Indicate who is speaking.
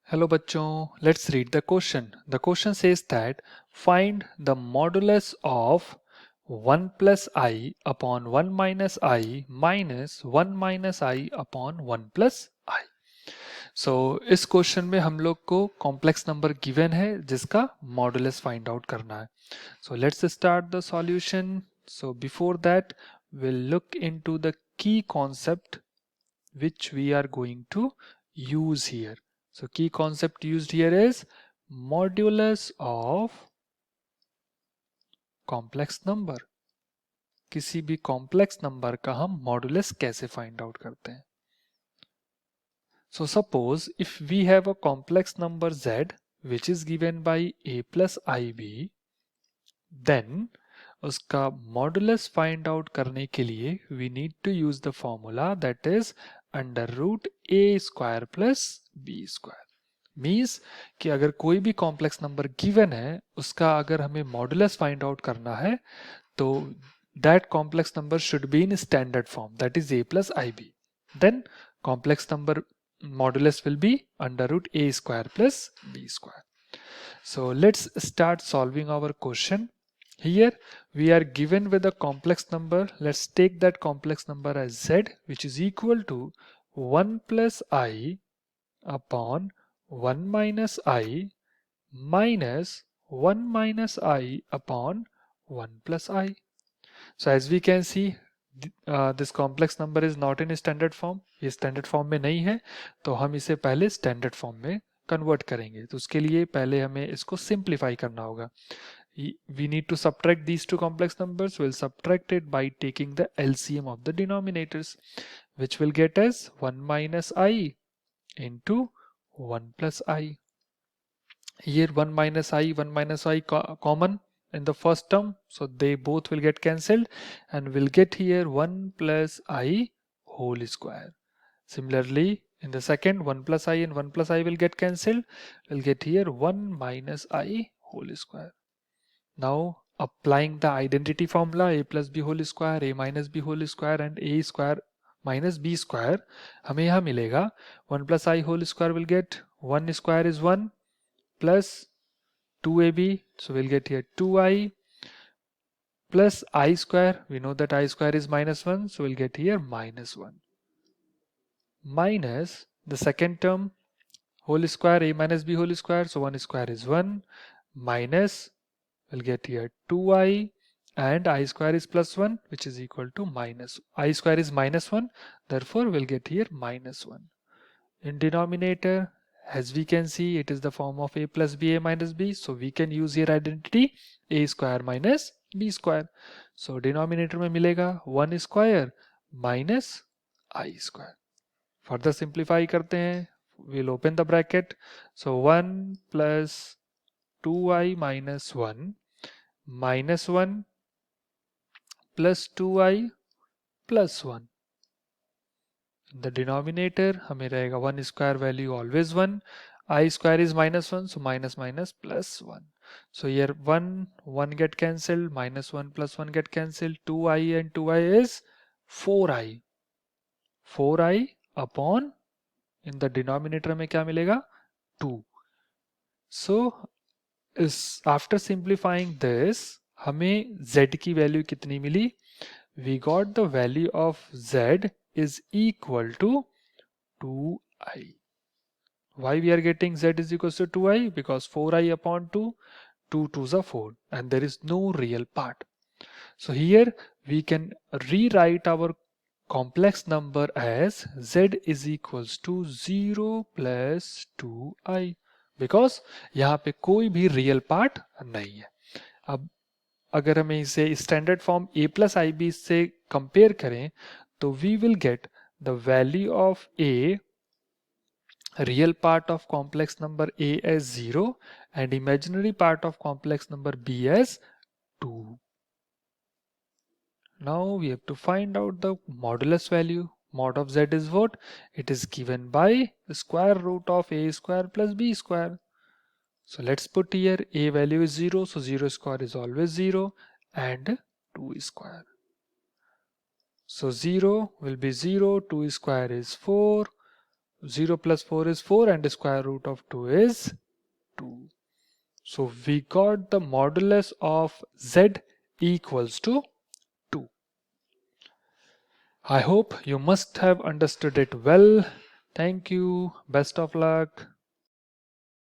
Speaker 1: Hello bachon, let's read the question. The question says that find the modulus of 1 plus I upon 1 minus I minus 1 minus I upon 1 plus I. So इस question में हम लोग को complex number given है जिसका modulus find out करना है. So let's start the solution. So before that we'll look into the key concept which we are going to use here. So key concept used here is modulus of complex number. किसी भी complex number का हम modulus कैसे find out करते हैं? So suppose if we have a complex number z which is given by a plus ib, then उसका modulus find out करने के लिए we need to use the formula that is under root a square plus b square. Means कि अगर कोई भी complex number given है उसका अगर हमें मॉडुलस फाइंड आउट करना है तो that complex number should be in standard form that is a plus ib. Then complex number modulus will be under root a square plus b square. So let's start solving our question. Here we are given with a complex number. Let's take that complex number as z, which is equal to 1 plus I upon 1 minus I minus 1 minus I upon 1 plus I. So as we can see, this complex number is not in standard form. ये standard form में नहीं है तो हम इसे पहले standard form में convert करेंगे. तो उसके लिए पहले हमें इसको simplify करना होगा. We need to subtract these two complex numbers. We'll subtract it by taking the LCM of the denominators, which will get us 1 minus I into 1 plus I. Here 1 minus I common in the first term, so they both will get cancelled and we'll get here 1 plus I whole square. Similarly in the second, 1 plus I and 1 plus I will get cancelled. We'll get here 1 minus I whole square. Now applying the identity formula a plus b whole square, a minus b whole square and a square minus b square, हमें यहाँ मिलेगा 1 plus I whole square will get 1 square is 1 plus 2ab, so we'll get here 2I plus I square. We know that I square is minus 1, so we'll get here minus 1 minus the second term whole square a minus b whole square, so 1 square is 1 minus we'll get here 2I and I square is plus 1 which is equal to minus I square is minus 1, therefore we'll get here minus 1. In denominator, as we can see, it is the form of a plus b, a minus b. So we can use here identity a square minus b square. So denominator में मिलेगा 1 square minus I square. Further simplify करते हैं. We'll open the bracket. So 1 plus 2I minus 1 minus 1 plus 2I plus 1. In the denominator हमें रहेगा 1 square value always 1, I square is minus 1, so minus minus plus 1. So here 1 get cancelled, minus 1 plus 1 get cancelled, 2I and 2I is 4I. 4I upon in the denominator में क्या मिलेगा 2. So after simplifying this हमें z की value कितनी मिली? We got the value of z is equal to 2I. Why we are getting z is equals to 2I? Because 4I upon 2, 2 2s are 4 and there is no real part. So here we can rewrite our complex number as z is equals to 0 plus 2I because यहाँ पे कोई भी real part नहीं है. अब अगर हमें इसे standard form a plus ib से कंपेयर करें तो we will get the value of a real part of complex number a as 0 and imaginary part of complex number b as 2. Now we have to find out the modulus value. Mod of z is what? It is given by the square root of a square plus b square. So let's put here a value is 0, so 0 square is always 0 and 2 square. So 0 will be 0, 2 square is 4, 0 plus 4 is 4 and the square root of 2 is 2. So we got the modulus of z equals to 2. I hope you must have understood it well. Thank you. Best of luck.